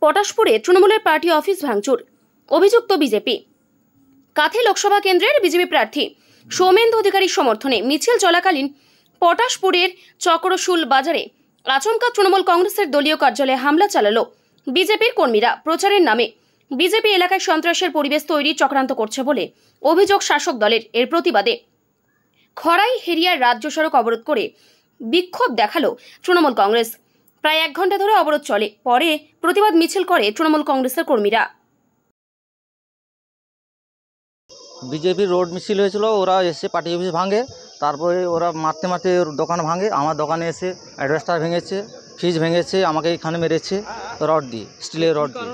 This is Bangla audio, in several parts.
পটাশপুরে তৃণমূলের পার্টি অফিস ভাঙচুর, অভিযুক্ত বিজেপি। কাথি লোকসভা কেন্দ্রের বিজেপি প্রার্থী সৌমেন্দু অধিকারীর সমর্থনে মিছিল চলাকালীন পটাশপুরের চক্রশুল বাজারে আচমকা তৃণমূল কংগ্রেসের দলীয় কার্যালয়ে হামলা চালালো বিজেপির কর্মীরা। প্রচারের নামে বিজেপি এলাকায় সন্ত্রাসের পরিবেশ তৈরি চক্রান্ত করছে বলে অভিযোগ শাসক দলের। এর প্রতিবাদে খড়াই হেরিয়ার রাজ্য সড়ক অবরোধ করে বিক্ষোভ দেখালো তৃণমূল কংগ্রেস। প্রায় 1 ঘন্টা ধরে অবরোধ চলে, পরে প্রতিবাদ মিছিল করে তৃণমূল কংগ্রেসের কর্মীরা। বিজেপির রোড মিছিল হয়েছিল, ওরা এসে পার্টি অফিস ভাঙে, তারপরে ওরা মারতে মারতে দোকান ভাঙে, আমার দোকানে এসে অ্যাডভেস্টার ভেঙেছে, ফ্রিজ ভেঙেছে, আমাকে এখানে মেরেছে রড দিয়ে, স্টিলের রড দিয়ে।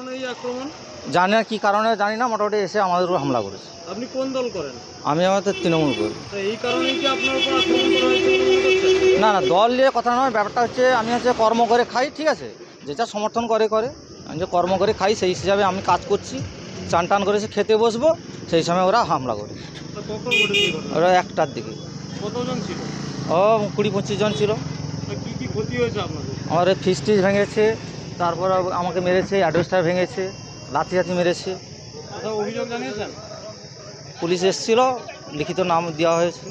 জানি না কী কারণে, জানি না, মোটামুটি এসে আমাদের উপর হামলা করেছে। আপনি কোন দল করেন? আমি আমাদের তৃণমূল করি। এই কারণেই কি আপনার উপর আক্রমণ করা হয়েছে? না না, দল নিয়ে কথা নয়, ব্যাপারটা হচ্ছে আমি কর্ম করে খাই, ঠিক আছে, যেটা সমর্থন করে আমি যে কর্ম করে খাই সেই হিসাবে আমি কাজ করছি, চান টান করেছে, খেতে বসবো, সেই সময় ওরা হামলা করে। ওরা 1টার দিকে। কতজন ছিল? ও 20-25 জন ছিল। কি কি ক্ষতি হয়েছে আপনাদের? আমার ফ্রিজ টিজ ভেঙেছে, তারপর আমাকে মেরেছে, অ্যাডভেস্টার ভেঙেছে, লাঠি মেরেছে। অভিযোগ জানিয়েছেন? পুলিশ এসেছিল, লিখিত নাম দেওয়া হয়েছে।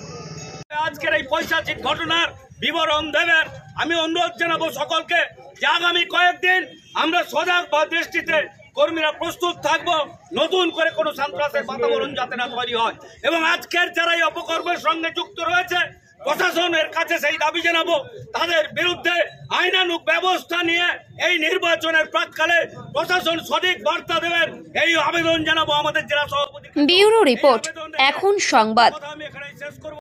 আজকের এই পৈশাচিক ঘটনার বিবরণ দেবেন আমি অনুরোধ জানাবো সকলকে যে আগামী কয়েকদিন আমরা সজাগ দৃষ্টিতে কর্মীরা প্রস্তুত থাকবো, নতুন করে কোনো সন্ত্রাসের বাতাবরণ যাতে না তৈরি হয়। এবং আজকের যারা এই অপকর্মের সঙ্গে যুক্ত রয়েছে প্রশাসনের কাছে সেই দাবি জানাবো, তাদের বিরুদ্ধে আইনানুগ ব্যবস্থা নিয়ে এই নির্বাচনের প্রাককালে প্রশাসন সঠিক বার্তা দেবেন এই আবেদন জানাবো আমাদের জেলা সভাপতি। ব্যুরো রিপোর্ট, এখন সংবাদ।